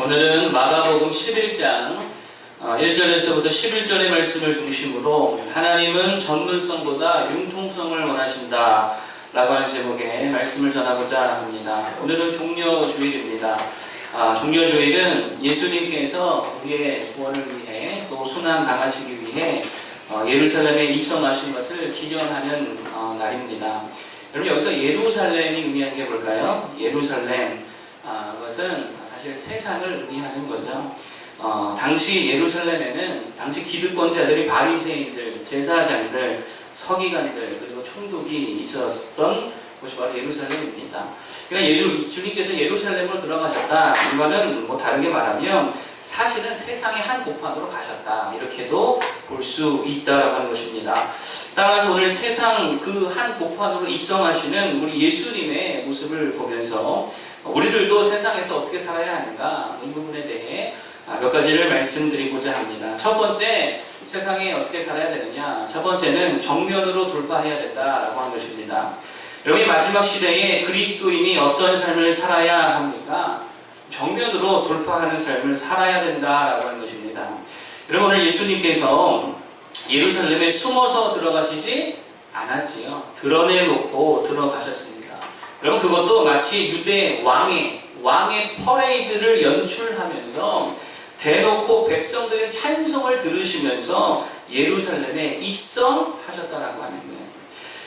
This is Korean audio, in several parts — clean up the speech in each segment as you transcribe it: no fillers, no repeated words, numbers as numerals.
오늘은 마가복음 11장 1절에서부터 11절의 말씀을 중심으로 하나님은 전문성보다 융통성을 원하신다 라고 하는 제목의 말씀을 전하고자 합니다. 오늘은 종려주일입니다. 종려주일은 예수님께서 우리의 구원을 위해 또 순환 당하시기 위해 예루살렘에 입성하신 것을 기념하는 날입니다. 여러분, 여기서 예루살렘이 의미하는 게 뭘까요? 예루살렘, 그것은 사실 세상을 의미하는 거죠. 당시 예루살렘에는 당시 기득권자들이 바리새인들, 제사장들, 서기관들 그리고 총독이 있었던 곳이 바로 예루살렘입니다. 그러니까 주님께서 예루살렘으로 들어가셨다. 이 말은 다르게 말하면 사실은 세상의 한 곳판으로 가셨다. 이렇게도 볼 수 있다라고 하는 것입니다. 따라서 오늘 세상 그 한 곳판으로 입성하시는 우리 예수님의 모습을 보면서 우리들도 세상에서 어떻게 살아야 하는가, 이 부분에 대해 몇 가지를 말씀드리고자 합니다. 첫 번째, 세상에 어떻게 살아야 되느냐? 첫 번째는 정면으로 돌파해야 된다라고 하는 것입니다. 여러분, 이 마지막 시대에 그리스도인이 어떤 삶을 살아야 합니까? 정면으로 돌파하는 삶을 살아야 된다라고 하는 것입니다. 여러분, 오늘 예수님께서 예루살렘에 숨어서 들어가시지 않았지요. 드러내놓고 들어가셨습니다. 여러분, 그것도 마치 유대 왕의 퍼레이드를 연출하면서 대놓고 백성들의 찬송을 들으시면서 예루살렘에 입성하셨다라고 하는 거예요.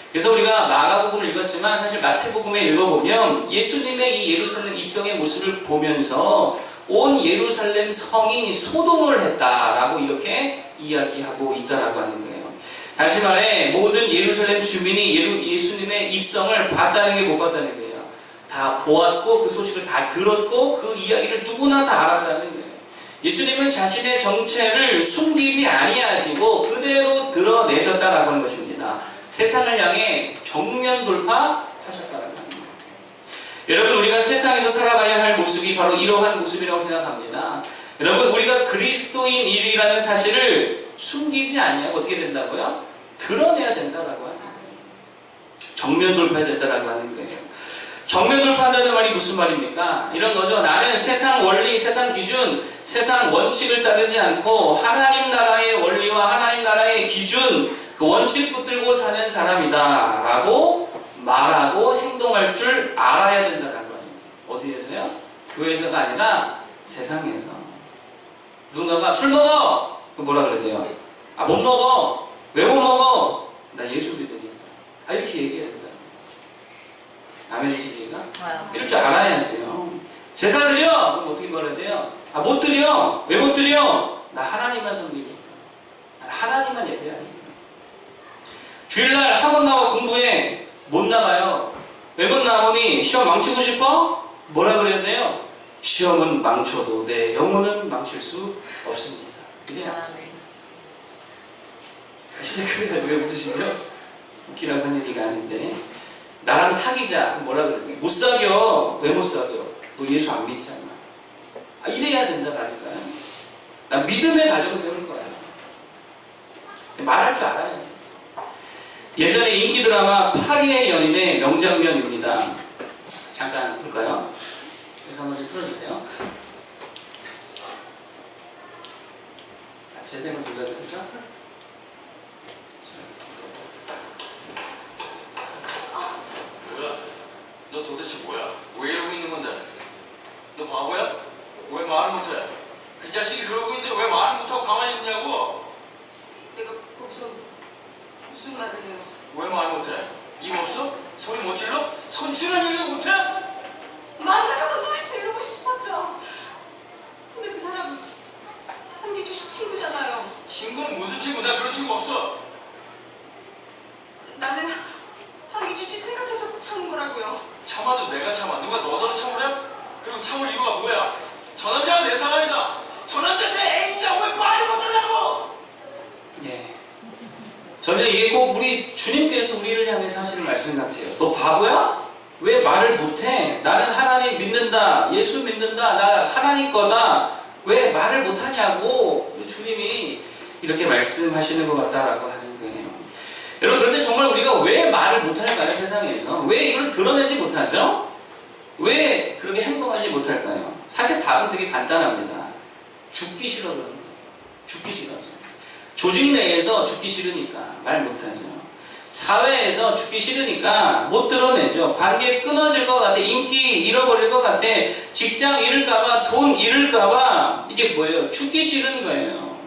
그래서 우리가 마가복음을 읽었지만 사실 마태복음에 읽어보면 예수님의 이 예루살렘 입성의 모습을 보면서 온 예루살렘 성이 소동을 했다라고 이렇게 이야기하고 있다라고 하는 거예요. 다시 말해 모든 예루살렘 주민이 예수님의 입성을 봤다는 게 못 봤다는 거예요. 다 보았고 그 소식을 다 들었고 그 이야기를 누구나 다 알았다는 거예요. 예수님은 자신의 정체를 숨기지 아니하시고 그대로 드러내셨다라고 하는 것입니다. 세상을 향해 정면 돌파하셨다라고 하는 거예요. 여러분, 우리가 세상에서 살아가야 할 모습이 바로 이러한 모습이라고 생각합니다. 여러분, 우리가 그리스도인이라는 사실을 숨기지 아니하고 어떻게 된다고요? 드러내야 된다라고 하는 거예요. 정면 돌파해야 된다라고 하는 거예요. 정면 돌파한다는 말이 무슨 말입니까? 이런 거죠. 나는 세상 원리, 세상 기준, 세상 원칙을 따르지 않고 하나님 나라의 원리와 하나님 나라의 기준, 그 원칙 붙들고 사는 사람이다 라고 말하고 행동할 줄 알아야 된다는 거예요. 어디에서요? 교회에서가 아니라 세상에서. 누군가가 술 먹어! 그럼 뭐라 그래야 돼요? 못 먹어! 왜 못 먹어? 나 예수 믿으니까. 이렇게 얘기해야 된다. 아멘이십니까? 이럴 줄 알아야지요. 제사 드려! 그럼 어떻게 말해야 돼요? 못 드려! 왜 못 드려? 나 하나님만 섬기니까. 난 하나님만 예배하니까. 주일날 학원 나와 공부해. 못 나가요. 왜 못 나오니? 시험 망치고 싶어? 뭐라 그래야 돼요? 시험은 망쳐도 내 영혼은 망칠 수 없습니다. 이래야지. 근데 왜 웃으시죠? 웃기라고 한 얘기가 아닌데, 나랑 사귀자. 그럼 뭐라 그래야 돼요? 못 사겨. 왜 못 사겨? 너 예수 안 믿잖아. 이래야 된다니까요. 나 믿음의 가정을 세울 거야. 말할 줄 알아야지. 예전에 인기 드라마 파리의 연인의 명장면입니다. 잠깐 볼까요? 그래서 한번 좀 틀어주세요. 재생을 돌려드릴까? 뭐야? 너 도대체 뭐야? 왜 이러고 있는 건데? 너 바보야? 왜 말을 못해? 그 자식이 그러고 있는데 왜 말을 못하고 가만히 있냐고? 내가 거기서 무슨 말을 해요? 왜 말 못해? 입 없어? 소리 못 질러? 손질한 얘기 못해? 마음 같아서 소리 지르고 싶었죠. 근데 그 사람 한기주 씨 친구잖아요. 친구는 무슨 친구? 나 그런 친구 없어. 나는 한기주 씨 생각해서 참은 거라고요. 참아도 내가 참아. 누가 너더러 참으래? 그리고 참을 이유가 뭐야? 저 남자가 내 사람이다. 저 남자 내 애인이야. 왜 말을 못하냐고? 예. 저는 이게 꼭 우리 주님께서 우리를 향해서 하시는 말씀 같아요. 너 바보야? 왜 말을 못해? 나는 하나님 믿는다. 예수 믿는다. 나 하나님 거다. 왜 말을 못하냐고 주님이 이렇게 말씀하시는 것 같다라고 하는 거예요. 여러분, 그런데 정말 우리가 왜 말을 못할까요? 세상에서 왜 이걸 드러내지 못하죠? 왜 그렇게 행동하지 못할까요? 사실 답은 되게 간단합니다. 죽기 싫어 그런 거예요. 죽기 싫어서. 조직 내에서 죽기 싫으니까 말 못하죠. 사회에서 죽기 싫으니까 못 드러내죠. 관계 끊어질 것 같아. 인기 잃어버릴 것 같아. 직장 잃을까봐, 돈 잃을까봐. 이게 뭐예요? 죽기 싫은 거예요.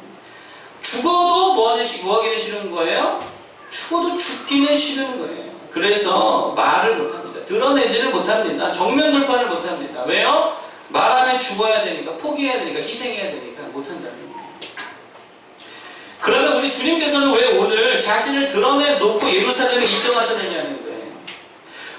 죽어도 뭐 하기는 싫은 거예요? 죽어도 죽기는 싫은 거예요. 그래서 말을 못합니다. 드러내지를 못합니다. 정면 돌파를 못합니다. 왜요? 말하면 죽어야 되니까, 포기해야 되니까, 희생해야 되니까 못한다는 거예요. 그러면 우리 주님께서는 왜 오늘 자신을 드러내놓고 예루살렘에 입성하셨느냐는 거예요.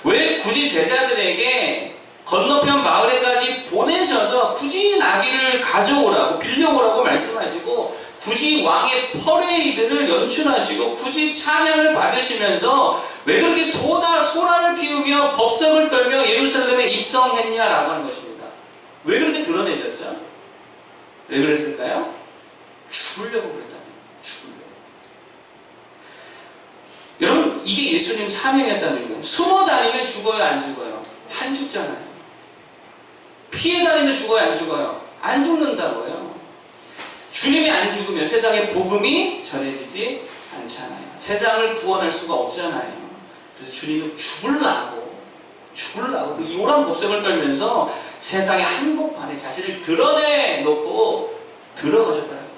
왜 굳이 제자들에게 건너편 마을에까지 보내셔서 굳이 나귀를 가져오라고 빌려오라고 말씀하시고 굳이 왕의 퍼레이드를 연출하시고 굳이 찬양을 받으시면서 왜 그렇게 소란을 피우며 법석을 떨며 예루살렘에 입성했냐라고 하는 것입니다. 왜 그렇게 드러내셨죠? 왜 그랬을까요? 죽으려고 그랬다. 여러분, 이게 예수님 사명이었다는 거예요. 숨어 다니면 죽어요, 안 죽어요? 안 죽잖아요. 피해 다니면 죽어요, 안 죽어요? 안 죽는다고요. 주님이 안 죽으면 세상에 복음이 전해지지 않잖아요. 세상을 구원할 수가 없잖아요. 그래서 주님은 죽으려고 그 이오란 법석을 떨면서 세상의 한복판에 자신을 드러내놓고 들어가셨다는 거예요.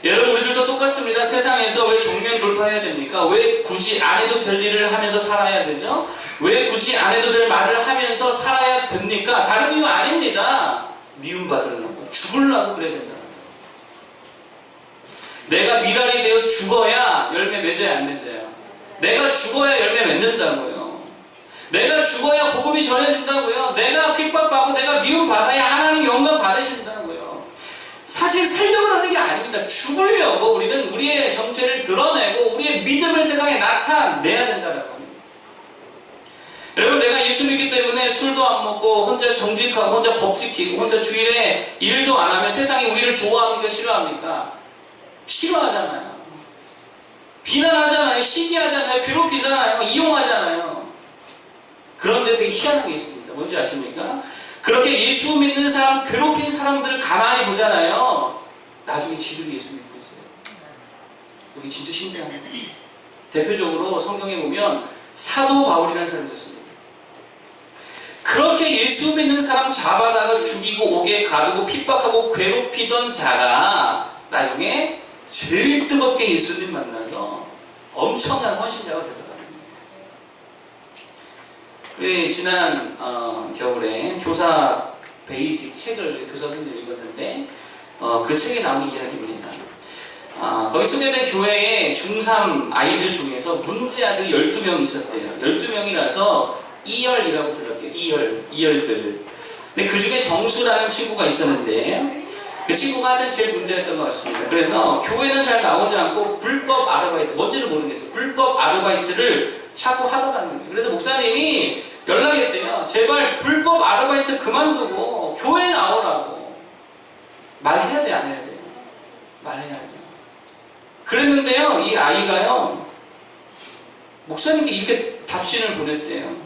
여러분, 우리들도 똑같습니다. 세상에서 왜 정면 돌파해야 됩니까? 왜 굳이 안 해도 될 일을 하면서 살아야 되죠? 왜 굳이 안 해도 될 말을 하면서 살아야 됩니까? 다른 이유 아닙니다. 미움받으려고, 죽으려고 그래야 된다는 거예요. 내가 미랄이 되어 죽어야 열매 맺어야 안 맺어요? 내가 죽어야 열매 맺는다고요. 내가 죽어야 복음이 전해진다고요. 내가 핍박받고 내가 미움받아야 하나님 영광 받으신다고요. 사실 살려고 하는 게 아닙니다. 죽으려고 우리는 우리의 정체를 드러내고 우리의 믿음을 세상에 나타내야 된다는 겁니다. 여러분, 내가 예수 믿기 때문에 술도 안 먹고 혼자 정직하고 혼자 법 지키고 혼자 주일에 일도 안 하면 세상이 우리를 좋아합니까? 싫어합니까? 싫어하잖아요. 비난하잖아요. 시기하잖아요. 괴롭히잖아요. 이용하잖아요. 그런데 되게 희한한 게 있습니다. 뭔지 아십니까? 그렇게 예수 믿는 사람, 괴롭힌 사람들을 가만히 보잖아요. 나중에 지들이 예수 믿고 있어요. 여기 진짜 신기한 거예요. 대표적으로 성경에 보면 사도 바울이라는 사람이 있었습니다. 그렇게 예수 믿는 사람 잡아다가 죽이고 옥에 가두고 핍박하고 괴롭히던 자가 나중에 제일 뜨겁게 예수님 만나서 엄청난 헌신자가 되더라고요. 우리 지난 겨울에 교사 베이직 책을 교사 선생님이 읽었는데 그 책에 나오는 이야기입니다. 거기 소개된 교회에 중3 아이들 중에서 문제 아들이 12명 있었대요. 12명이라서 이열이라고 불렀대요. 이열들. 근데 그 중에 정수라는 친구가 있었는데 그 친구가 하여튼 제일 문제였던 것 같습니다. 그래서 교회는 잘 나오지 않고 불법 아르바이트, 뭔지는 모르겠어요. 불법 아르바이트를 자꾸 하더라는 거예요. 그래서 목사님이 연락했대요. 제발 불법 아르바이트 그만두고 교회 나오라고. 말해야 돼, 안 해야 돼요? 말해야죠. 그랬는데요, 이 아이가요, 목사님께 이렇게 답신을 보냈대요.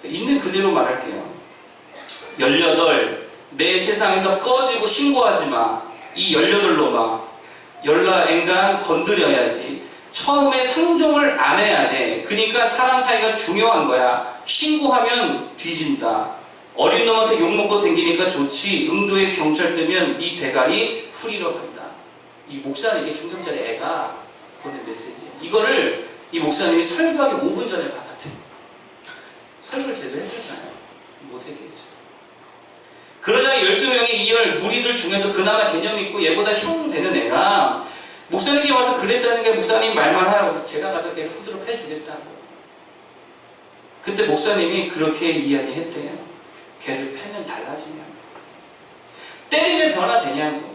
있는 그대로 말할게요. 18, 내 세상에서 꺼지고 신고하지 마. 이 18놈아. 연락앵간 건드려야지. 처음에 상종을 안 해야 돼. 그러니까 사람 사이가 중요한 거야. 신고하면 뒤진다. 어린 놈한테 욕먹고 댕기니까 좋지. 음도에 경찰 뜨면 네 대가리 후리러 간다. 이 목사님에게 중3짜리 애가 보낸 메시지예요. 이거를 이 목사님이 설교하기 5분 전에 받았대요. 설교를 제대로 했을까요? 못했겠죠. 그러자 12명의 이열 무리들 중에서 그나마 개념 있고 얘보다 형 되는 애가 목사님께 와서 그랬다는 게 목사님 말만 하라고 제가 가서 걔를 후드로 패주겠다고. 그때 목사님이 그렇게 이야기했대요. 걔를 패면 달라지냐고. 때리면 변화되냐고.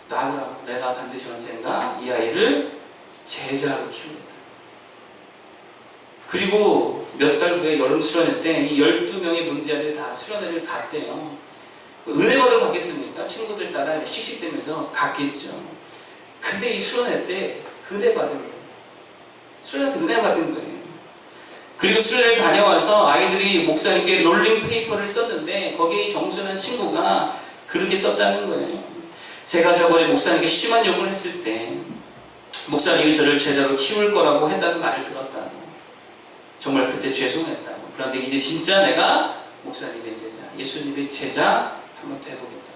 놔두라고. 내가 반드시 언젠가 이 아이를 제자로 키우겠다. 그리고 몇 달 후에 여름 수련회 때 이 12명의 문제아들이 다 수련회를 갔대요. 은혜 받으러 갔겠습니까? 친구들 따라 씩씩대면서 갔겠죠. 근데 이 수련회 때 은혜 받은 거예요. 수련회에서 은혜 받은 거예요. 그리고 수련회를 다녀와서 아이들이 목사님께 롤링 페이퍼를 썼는데 거기에 정순한 친구가 그렇게 썼다는 거예요. 제가 저번에 목사님께 심한 욕을 했을 때 목사님이 저를 제자로 키울 거라고 했다는 말을 들었다고. 정말 그때 죄송했다고. 그런데 이제 진짜 내가 목사님의 제자, 예수님의 제자 한번 되어보겠다.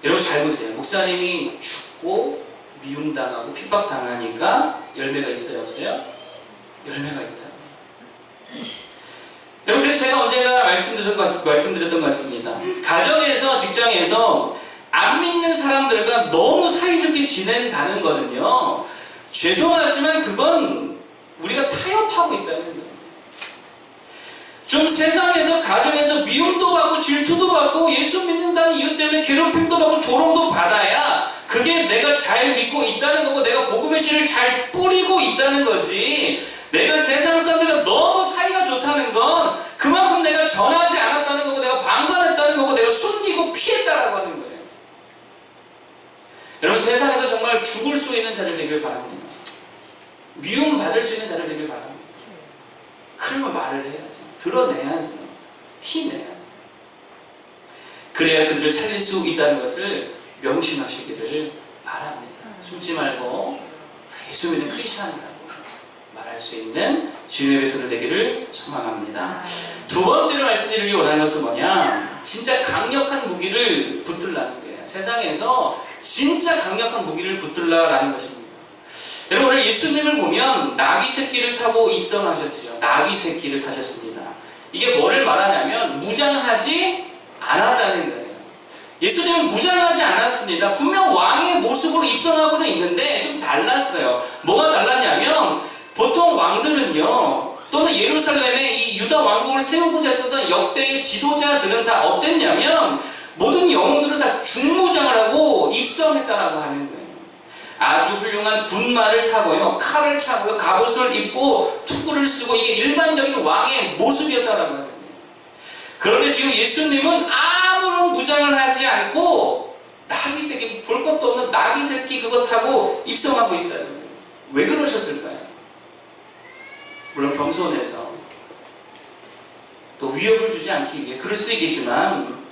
여러분 잘 보세요. 목사님이 죽고 미움당하고 핍박당하니까 열매가 있어요, 없어요? 열매가 있다. 여러분, 그래서 제가 언제가 말씀드렸던 것 같습니다. 가정에서, 직장에서 안 믿는 사람들과 너무 사이좋게 지낸다는 거는요, 죄송하지만 그건 우리가 타협하고 있다는 거예요. 좀 세상에서, 가정에서 미움도 받고 질투도 받고 예수 믿는다는 이유 때문에 괴롭힘도 받고 조롱도 받아야 그게 내가 잘 믿고 있다는 거고 내가 복음의 씨를 잘 뿌리고 있다는 거지. 내가 세상 사람들과 너무 사이가 좋다는 건 그만큼 내가 전하지 않았다는 거고 내가 방관했다는 거고 내가 숨기고 피했다라고 하는 거예요. 여러분, 세상에서 정말 죽을 수 있는 자들 되길 바랍니다. 미움 받을 수 있는 자들 되길 바랍니다. 그러면 말을 해야죠. 드러내야죠. 티내야죠. 그래야 그들을 살릴 수 있다는 것을 명심하시기를 바랍니다. 숨지 말고 예수 믿는 크리스찬이라고 말할 수 있는 주님의 백성들 되기를 소망합니다. 두 번째로 말씀드리기 원하는 것은 뭐냐? 진짜 강력한 무기를 붙들라는 거예요. 세상에서 진짜 강력한 무기를 붙들라라는 것입니다. 여러분, 오늘 예수님을 보면 나귀 새끼를 타고 입성하셨지요. 나귀 새끼를 타셨습니다. 이게 뭐를 말하냐면 무장하지 않았다는 거예요. 예수님은 무장하지 않았습니다. 분명 왕의 모습으로 입성하고는 있는데 좀 달랐어요. 뭐가 달랐냐면 보통 왕들은요, 또는 예루살렘에 이 유다 왕국을 세우고자 했었던 역대의 지도자들은 다 어땠냐면 모든 영웅들은 다 중무장을 하고 입성했다라고 하는 거예요. 아주 훌륭한 군마를 타고요, 칼을 차고요, 갑옷을 입고 투구를 쓰고 이게 일반적인 왕의 모습이었다라고 하는 거예요. 그런데 지금 예수님은 아무런 무장을 하지 않고 나귀 새끼, 볼 것도 없는 나귀 새끼 그거 타고 입성하고 있다는 거예요. 왜 그러셨을까요? 물론 겸손해서 또 위협을 주지 않기 위해 그럴 수도 있겠지만,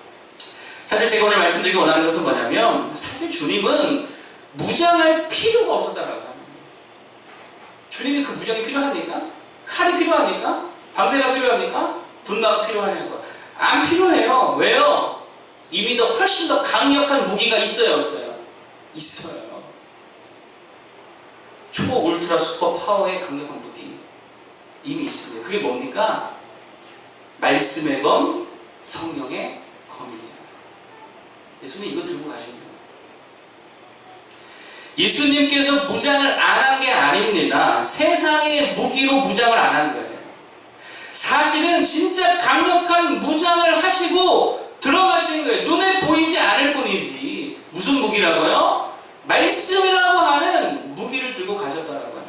사실 제가 오늘 말씀드리기 원하는 것은 뭐냐면 사실 주님은 무장할 필요가 없었다라고 하는 거예요. 주님이 그 무장이 필요합니까? 칼이 필요합니까? 방패가 필요합니까? 군마가 필요하냐고. 안 필요해요. 왜요? 이미 더 훨씬 더 강력한 무기가 있어요, 없어요? 있어요. 초 울트라 슈퍼 파워의 강력한 무기 이미 있습니다. 그게 뭡니까? 말씀의 검, 성령의 검이죠. 예수님 이거 들고 가십니다. 예수님께서 무장을 안 한 게 아닙니다. 세상의 무기로 무장을 안 한 거예요. 사실은 진짜 강력한 무장을 하시고 들어가시는 거예요. 눈에 보이지 않을 뿐이지. 무슨 무기라고요? 말씀이라고 하는 무기를 들고 가셨다라고 하는 거예요.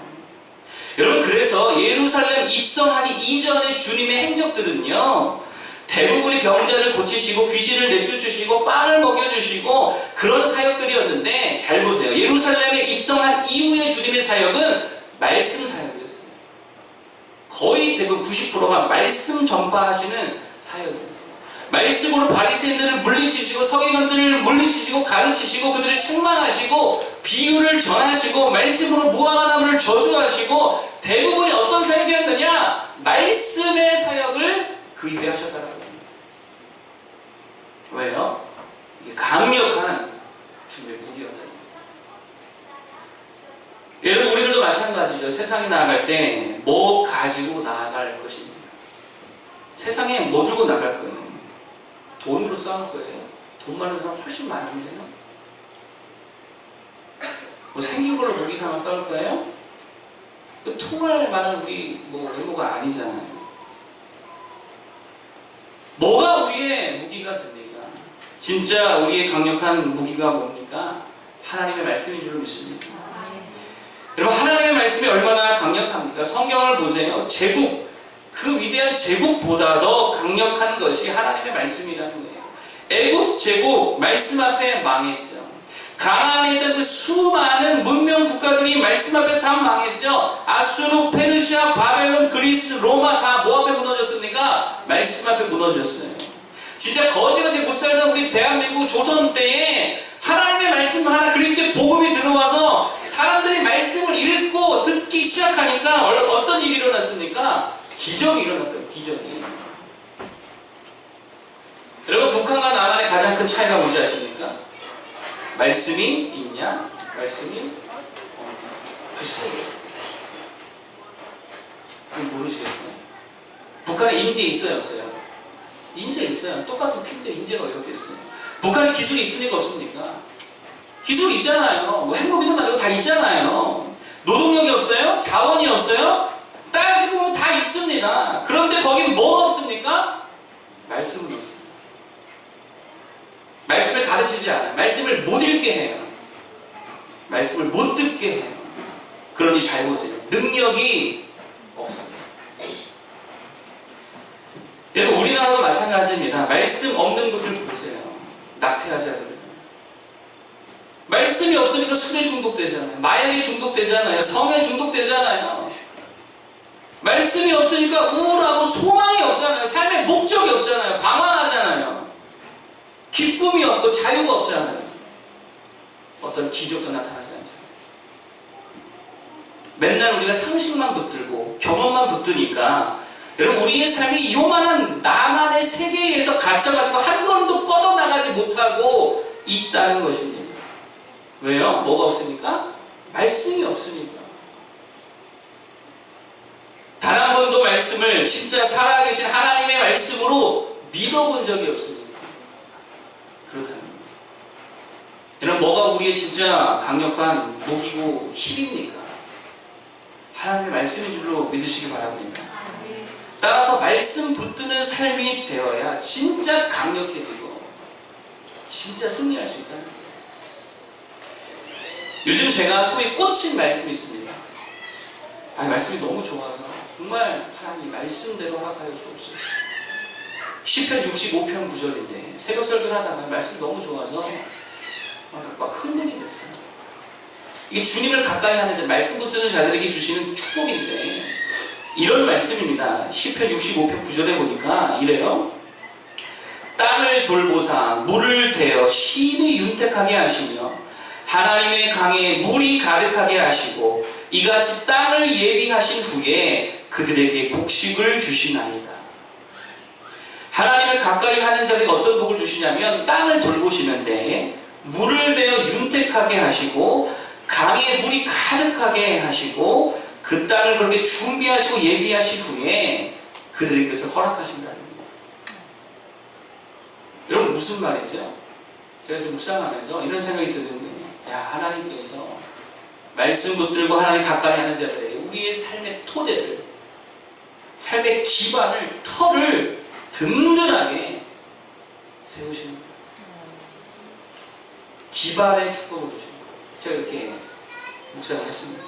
여러분, 그래서 예루살렘 입성하기 이전의 주님의 행적들은요, 대부분이 병자를 고치시고 귀신을 내쫓으시고 빵을 먹여주시고 그런 사역들이었는데, 잘 보세요. 예루살렘에 입성한 이후의 주님의 사역은 말씀 사역이었어요. 거의 대부분 90%가 말씀 전파하시는 사역이었어요. 말씀으로 바리새인들을 물리치시고 서기관들을 물리치시고 가르치시고 그들을 책망하시고 비유를 전하시고 말씀으로 무화과 나무를 저주하시고, 대부분이 어떤 사역이었느냐? 말씀의 사역을 그 일에 하셨다는 거예요. 왜요? 이게 강력한 주님의 무기였다는 거예요. 여러분, 우리들도 마찬가지죠. 세상에 나아갈 때 뭐 가지고 나아갈 것입니까? 세상에 뭐 들고 나갈 거예요? 돈으로 싸울 거예요? 돈 많은 사람 훨씬 많은데요? 뭐 생긴 걸로 무기 삼아 싸울 거예요? 그 통할 만한 우리 외모가 아니잖아요. 뭐가 우리의 무기가 됩니까? 진짜 우리의 강력한 무기가 뭡니까? 하나님의 말씀인 줄 믿습니다. 여러분, 하나님의 말씀이 얼마나 강력합니까? 성경을 보세요. 제국, 그 위대한 제국보다 더 강력한 것이 하나님의 말씀이라는 거예요. 애굽 제국 말씀 앞에 망했죠. 가나안에 있던 그 수많은 문명 국가들이 말씀 앞에 다 망했죠. 아수르, 페르시아, 바벨론, 그리스, 로마 다 뭐 앞에 무너졌습니까? 말씀 앞에 무너졌어요. 진짜 거지같이 못 살던 우리 대한민국 조선 때에 하나님의 말씀 하나, 그리스도의 복음이 들어와서 사람들이 말씀을 읽고 듣기 시작하니까 어떤 일이 일어났습니까? 기적이 일어났던 기적이. 여러분, 북한과 남한의 가장 큰 차이가 뭔지 아십니까? 말씀이 있냐? 말씀이 없냐? 그 차이예요. 모르시겠어요? 북한에 인재 있어요, 없어요? 인재 있어요. 똑같은 피인데 인재가 왜 없겠어요? 북한에 기술이 있습니까, 없습니까? 기술이 있잖아요. 뭐 행복이도 말고 다 있잖아요. 노동력이 없어요? 자원이 없어요? 따지고 보면 다 있습니다. 그런데 거긴 뭐가 없습니까? 말씀은 없습니다. 말씀을 가르치지 않아요. 말씀을 못 읽게 해요. 말씀을 못 듣게 해요. 그러니 잘 보세요. 능력이 없습니다. 여러분, 우리나라도 마찬가지입니다. 말씀 없는 곳을 보세요. 낙태하지 않으려면. 말씀이 없으니까 술에 중독되잖아요. 마약에 중독되잖아요. 성에 중독되잖아요. 말씀이 없으니까 우울하고 소망이 없잖아요. 삶의 목적이 없잖아요. 방황하잖아요. 기쁨이 없고 자유가 없잖아요. 어떤 기적도 나타나지 않잖아요. 맨날 우리가 상식만 붙들고 경험만 붙드니까 여러분, 우리의 삶이 요만한 나만의 세계에서 갇혀가지고 한 걸음도 뻗어나가지 못하고 있다는 것입니다. 왜요? 뭐가 없으니까? 말씀이 없으니까. 단 한 번도 말씀을 진짜 살아계신 하나님의 말씀으로 믿어본 적이 없으니까. 그렇다는 겁니다. 여러분, 뭐가 우리의 진짜 강력한 무기고 힘입니까? 하나님의 말씀인 줄로 믿으시기 바랍니다. 따라서 말씀 붙드는 삶이 되어야 진짜 강력해지고 진짜 승리할 수 있다는 거예요. 요즘 제가 소위 꽂힌 말씀이 있습니다. 말씀이 너무 좋아서 정말 하나님 말씀대로 허락하여 주옵소서. 시편 65편 9절인데 새벽 설교를 하다가 말씀이 너무 좋아서 막 흥분이 됐어요. 이게 주님을 가까이 하는 자, 말씀 붙드는 자들에게 주시는 축복인데 이런 말씀입니다. 시편 65편 9절에 보니까 이래요. 땅을 돌보사 물을 대어 심히 윤택하게 하시며 하나님의 강에 물이 가득하게 하시고 이같이 땅을 예비하신 후에 그들에게 곡식을 주시나이다. 하나님을 가까이 하는 자들에게 어떤 복을 주시냐면 땅을 돌보시는데 물을 대어 윤택하게 하시고 강에 물이 가득하게 하시고 그 땅을 그렇게 준비하시고 예비하신 후에 그들에게 그것을 허락하신다는 거예요. 여러분, 무슨 말이죠? 제가 지금 묵상하면서 이런 생각이 드는 거예요. 야, 하나님께서 말씀 붙들고 하나님 가까이 하는 자들에게 우리의 삶의 토대를, 삶의 기반을, 터를 든든하게 세우시는 거예요. 기반의 축복을 주시는 거예요. 제가 이렇게 묵상을 했습니다.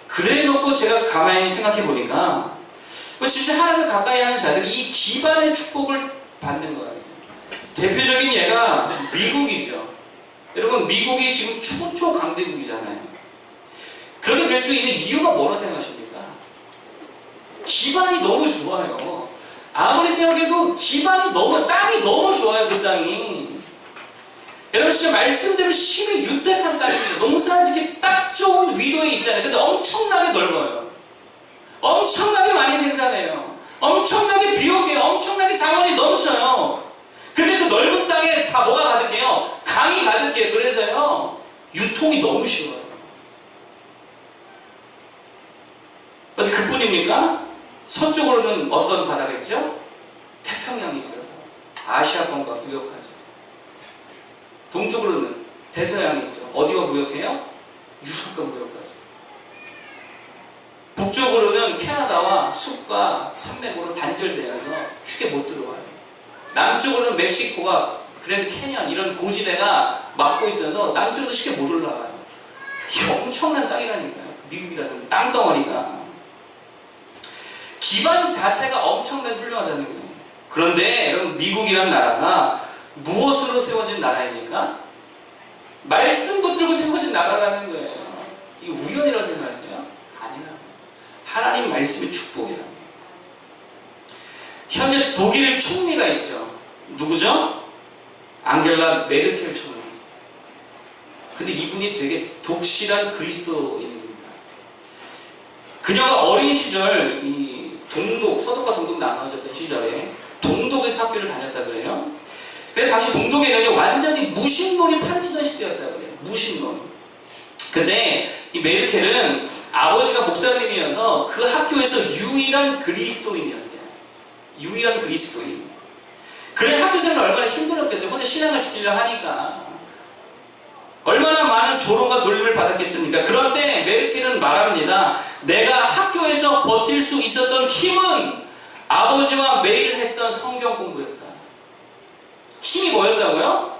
그래 놓고 제가 가만히 생각해 보니까 진짜 하나님을 가까이 하는 자들이 이 기반의 축복을 받는 거 아니에요. 대표적인 예가 미국이죠. 여러분, 미국이 지금 초초 강대국이잖아요. 그렇게 될 수 있는 이유가 뭐라고 생각하십니까? 기반이 너무 좋아요. 아무리 생각해도 기반이 너무, 땅이 너무 좋아요, 그 땅이. 여러분, 진짜 말씀대로 심히 윤택한 땅입니다. 농사 짓기 딱 좋은 위도에 있잖아요. 근데 엄청나게 넓어요. 엄청나게 많이 생산해요. 엄청나게 비옥해요. 엄청나게 자원이 넘쳐요. 근데 그 넓은 땅에 다 뭐가 가득해요? 강이 가득해요. 그래서요, 유통이 너무 쉬워요. 근데 그뿐입니까? 서쪽으로는 어떤 바다가 있죠? 태평양이 있어서 아시아권과 무역하죠. 동쪽으로는 대서양이 있죠. 어디와 무역해요? 유럽과 무역하죠. 북쪽으로는 캐나다와 숲과 산맥으로 단절되어서 쉽게 못 들어와요. 남쪽으로는 멕시코가 그래도 캐년 이런 고지대가 막고 있어서 남쪽에서 쉽게 못 올라가요. 이게 엄청난 땅이라니까요. 미국이라는 땅덩어리가. 기반 자체가 엄청나게 훌륭하다는 거예요. 그런데 여러분, 미국이라는 나라가 무엇으로 세워진 나라입니까? 말씀 붙들고 세워진 나라라는 거예요. 이 우연이라고 생각하세요? 아니라 하나님 말씀의 축복이라는 거예요. 현재 독일 총리가 있죠. 누구죠? 앙겔라 메르켈 총리. 근데 이분이 되게 독실한 그리스도인입니다. 그녀가 어린 시절 이 동독, 서독과 동독 나눠졌던 시절에 동독에서 학교를 다녔다 그래요. 그래서 당시 동독에는 완전히 무신론이 판치던 시대였다 그래요. 무신론. 근데 이 메르켈은 아버지가 목사님이어서 그 학교에서 유일한 그리스도인이었대요. 유일한 그리스도인. 그래 학교 생활 얼마나 힘들었겠어요. 혼자 신앙을 지키려 하니까. 얼마나 많은 조롱과 놀림을 받았겠습니까? 그럴 때 메르켈은 말합니다. 내가 학교에서 버틸 수 있었던 힘은 아버지와 매일 했던 성경 공부였다. 힘이 뭐였다고요?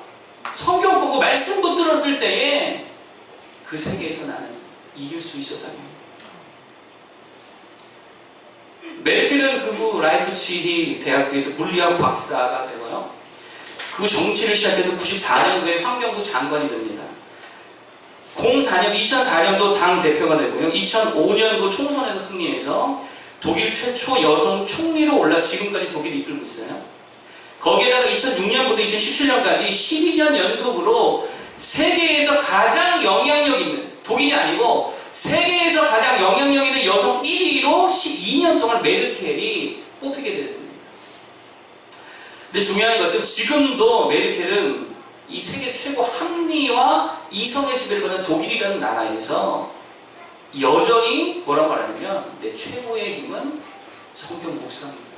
성경 보고 말씀 붙들었을 때에 그 세계에서 나는 이길 수 있었다며. 메르켈은 그 후 라이프치히 대학교에서 물리학 박사가 되고요. 그 후 정치를 시작해서 94년도에 환경부 장관이 됩니다. 2004년도 당 대표가 되고요. 2005년도 총선에서 승리해서 독일 최초 여성 총리로 올라 지금까지 독일을 이끌고 있어요. 거기에다가 2006년부터 2017년까지 12년 연속으로 세계에서 가장 영향력 있는, 독일이 아니고 세계에서 가장 영향력 있는 여성 1위로 12년 동안 메르켈이 뽑히게 됐습니다. 근데 중요한 것은 지금도 메르켈은 이 세계 최고 합리와 이성의 지배를 받는 독일이라는 나라에서 여전히 뭐라고 말하냐면 내 최고의 힘은 성경 묵상입니다.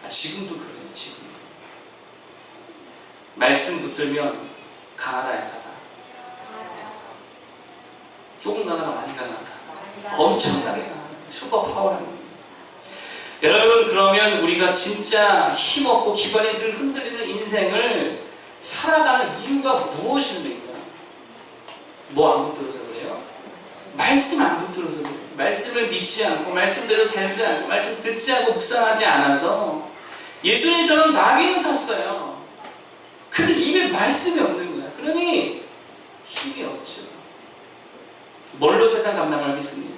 지금도 그래요. 지금도. 말씀 붙들면 강하다 약하다. 조금 강하다 많이 강하다. 엄청나게 강하다. 슈퍼파워라는 거예요. 여러분 그러면 우리가 진짜 힘없고 기반이 늘 흔들리는 인생을 살아가는 이유가 무엇입니까? 뭐 안 붙들어서 그래요? 말씀 안 붙들어서 그래요. 말씀을 믿지 않고 말씀대로 살지 않고 말씀 듣지 않고 묵상하지 않아서 예수님처럼 나귀는 탔어요. 근데 입에 말씀이 없는 거야. 그러니 힘이 없죠. 뭘로 세상 감당을 하겠습니까?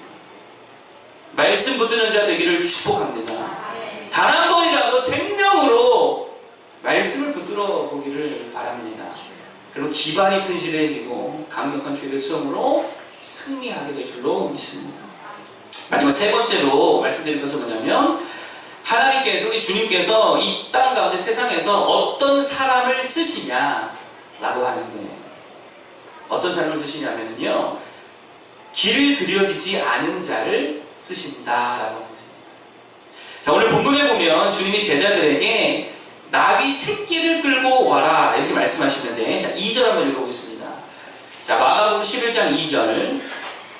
말씀 붙드는 자 되기를 축복합니다. 단 한 번이라도 생명으로 말씀을 붙들어 보기를 바랍니다. 그리고 기반이 튼실해지고 강력한 주의 백성으로 승리하게 될 줄로 믿습니다. 마지막 세 번째로 말씀드린 것은 뭐냐면 하나님께서, 우리 주님께서 이 땅 가운데 세상에서 어떤 사람을 쓰시냐라고 하는 거예요. 어떤 사람을 쓰시냐면요, 길을 들여지지 않은 자를 쓰신다라고 하는 것입니다. 자, 오늘 본문에 보면 주님이 제자들에게 나귀 새끼를 끌고 와라 이렇게 말씀하시는데, 자, 2절 한번 읽어보겠습니다. 자, 마가복음 11장 2절.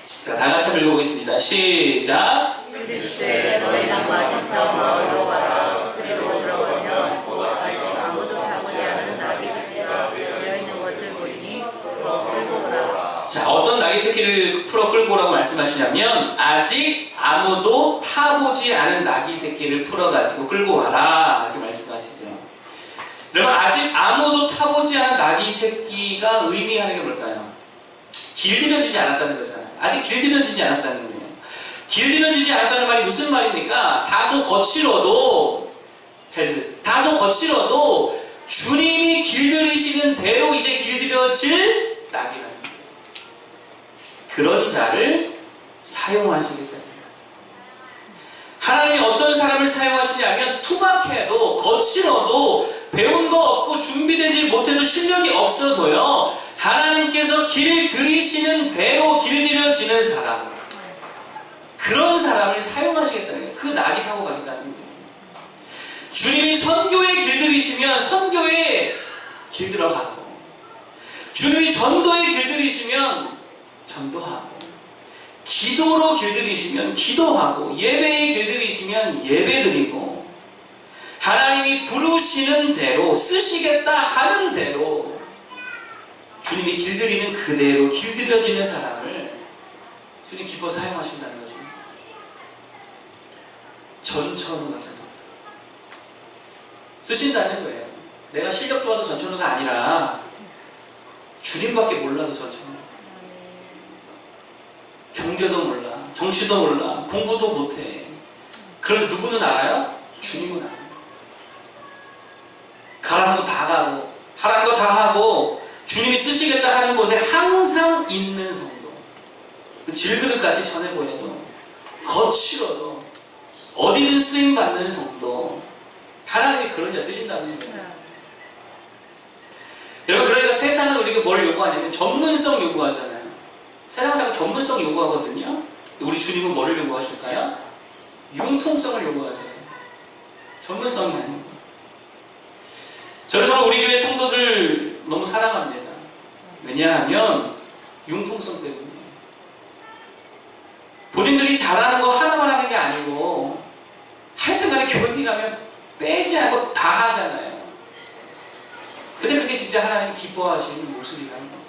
자, 다 같이 한번 읽어보겠습니다. 시작. 이르시되 너희랑 마침표 마을로 가라. 그리고 들어가면 곧 아직 아무도 타보지 않은 나귀 새끼가 되어 있는 것을 보이니 끌고 오라. 자, 어떤 나귀 새끼를 풀어 끌고 오라고 말씀하시냐면 아직 아무도 타보지 않은 나귀 새끼를 풀어가지고 끌고 와라 이렇게 말씀하시세요. 여러분, 아직 아무도 타보지 않은 나귀 새끼가 의미하는 게 뭘까요? 길들여지지 않았다는 거잖아요. 아직 길들여지지 않았다는 거예요. 길들여지지 않았다는 말이 무슨 말입니까? 다소 거칠어도 주님이 길들이시는 대로 이제 길들여질 나귀라는 거예요. 그런 자를 사용하시겠다. 하나님이 어떤 사람을 사용하시냐면 투박해도 거칠어도 배운 거 없고 준비되지 못해도 실력이 없어도요, 하나님께서 길 들이시는 대로 길들여지는 사람, 그런 사람을 사용하시겠다는 거예요. 그 나귀 타고 가겠다는 거예요. 주님이 선교에 길들이시면 선교에 길들어가고, 주님이 전도에 길들이시면 전도하고, 기도로 길들이시면 기도하고, 예배에 길들이시면 예배드리고, 하나님이 부르시는 대로 쓰시겠다 하는 대로 주님이 길들이는 그대로 길들여지는 사람을 주님 기뻐 사용하신다는 거죠. 전천후 같은 사람들 쓰신다는 거예요. 내가 실력 좋아서 전천후가 아니라 주님밖에 몰라서 저죠. 경제도 몰라, 정치도 몰라, 공부도 못해. 그런데 누구는 알아요? 주님은 알아요. 가라는 거 다 가고 하라는 거 다 하고 주님이 쓰시겠다 하는 곳에 항상 있는 성도. 그 질그릇까지 전해 보여도 거칠어도 어디든 쓰임 받는 성도. 하나님이 그런 자 쓰신다는 거예요. 여러분, 그러니까 세상은 우리에게 뭘 요구하냐면 전문성 요구하잖아요. 세상은 자꾸 전문성 요구하거든요. 우리 주님은 뭐를 요구하실까요? 융통성을 요구하잖아요. 전문성이 아니고. 저는 정말 우리 교회 성도들 너무 사랑합니다. 왜냐하면 융통성 때문에. 본인들이 잘하는 거 하나만 하는 게 아니고 하여튼간에 교회이라면 빼지 않고 다 하잖아요. 근데 그게 진짜 하나님이 기뻐하시는 모습이라는 거예요.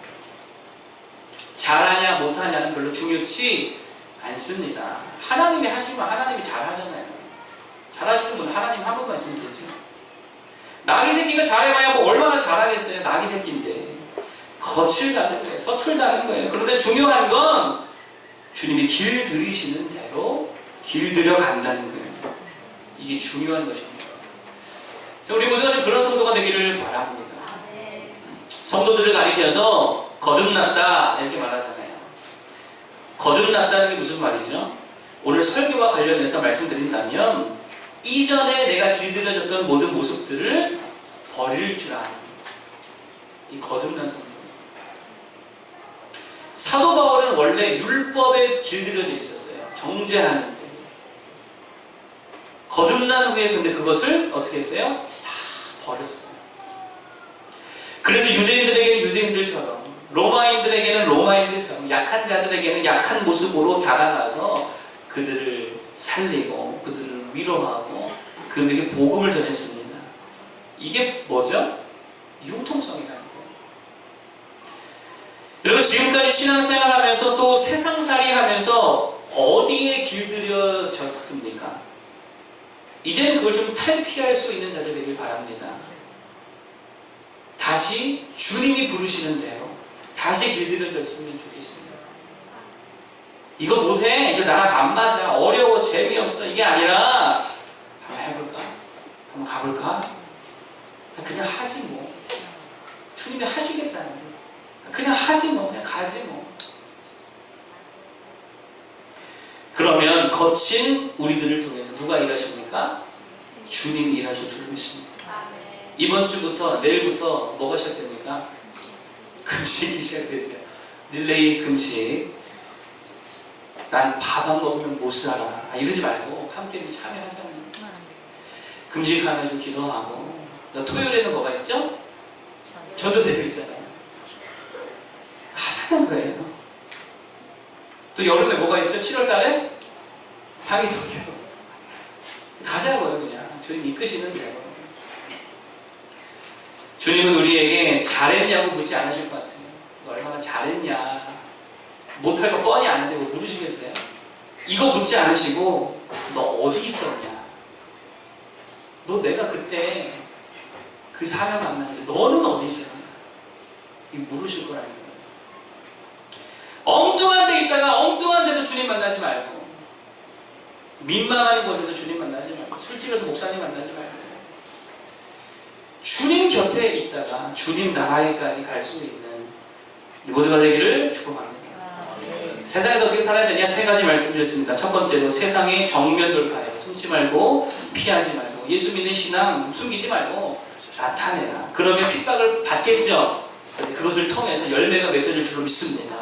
잘하냐 못하냐는 별로 중요치 않습니다. 하나님이 하시면 하나님이 잘하잖아요. 잘하시는 분은 하나님 한 번만 있으면 되죠. 나귀 새끼가 잘해봐야 뭐 얼마나 잘하겠어요. 나귀 새끼인데 거칠다는 거예요. 서툴다는 거예요. 그런데 중요한 건 주님이 길들이시는 대로 길들여 간다는 거예요. 이게 중요한 것입니다. 우리 모두가 좀 그런 성도가 되기를 바랍니다. 성도들을 가리켜서 거듭났다 이렇게 말하잖아요. 거듭났다는 게 무슨 말이죠? 오늘 설교와 관련해서 말씀드린다면 이전에 내가 길들여졌던 모든 모습들을 버릴 줄 아는 이 거듭난 성도. 사도 바울은 원래 율법에 길들여져 있었어요. 정죄하는데. 거듭난 후에 근데 그것을 어떻게 했어요? 다 버렸어요. 그래서 유대인들에게는 유대인들처럼, 로마인들에게는 로마인들처럼, 약한 자들에게는 약한 모습으로 다가가서 그들을 살리고 그들을 위로하고 그들에게 복음을 전했습니다. 이게 뭐죠? 융통성이라는 거예요. 여러분, 지금까지 신앙생활 하면서 또 세상살이 하면서 어디에 길들여졌습니까? 이제는 그걸 좀 탈피할 수 있는 자들 되길 바랍니다. 다시 주님이 부르시는 대로 다시 길들여졌으면 좋겠습니다. 이거 못해, 이거 나랑 안 맞아, 어려워, 재미없어, 이게 아니라 한번 해볼까? 한번 가볼까? 그냥 하지 뭐. 주님이 하시겠다는데 그냥 하지 뭐, 그냥 가지 뭐. 그러면 거친 우리들을 통해서 누가 일하십니까? 주님이 일하실 줄 믿습니다. 이번 주부터, 내일부터 뭐가 시작됩니까? 금식이 시작되죠. 릴레이 금식. 난 밥 안 먹으면 못 살아. 이러지 말고 함께 참여하잖아요. 금식하면서 기도하고. 토요일에는 뭐가 있죠? 저도 되고 있잖아요. 하자는 거예요. 또 여름에 뭐가 있어요? 7월 달에? 당이석이요. 가자고요, 그냥. 주님 이끄시는 대로. 주님은 우리에게 잘했냐고 묻지 않으실 것 같아요. 너 얼마나 잘했냐. 못할 거 뻔히 아는데 뭐 물으시겠어요? 이거 묻지 않으시고 너 어디 있었냐. 너 내가 그때 그 사명 감당할 때 너는 어디 있었냐. 이거 물으실 거라니까요. 엉뚱한 데 있다가 엉뚱한 데서 주님 만나지 말고, 민망한 곳에서 주님 만나지 말고, 술집에서 목사님 만나지 말고, 주님 곁에 있다가 주님 나라에까지 갈 수 있는 모두가 되기를 축복합니다. 세상에서 어떻게 살아야 되냐? 세 가지 말씀드렸습니다. 첫 번째로 세상의 정면 돌파예요. 숨지 말고 피하지 말고 예수 믿는 신앙 숨기지 말고 나타내라. 그러면 핍박을 받겠죠. 그런데 그것을 통해서 열매가 맺어질 줄로 믿습니다.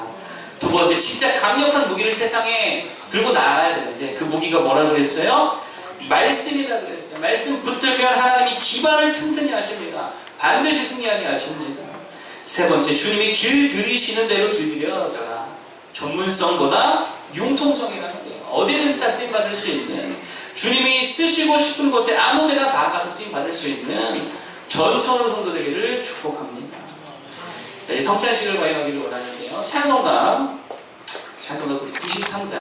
두 번째, 진짜 강력한 무기를 세상에 들고 나가야 되는데 그 무기가 뭐라고 그랬어요? 말씀이라고 그랬어요. 말씀 붙들면 하나님이 기반을 튼튼히 하십니다. 반드시 승리하게 하십니다. 세 번째, 주님이 길들이시는 대로 길들여져라. 전문성보다 융통성이라는 거예요. 어디든지 다 쓰임받을 수 있는, 주님이 쓰시고 싶은 곳에 아무데나 다 가서 쓰임받을 수 있는 전천후 성도 되기를 축복합니다. 성찬식을 거행하기를 원하는데요. 찬송가 우리 93장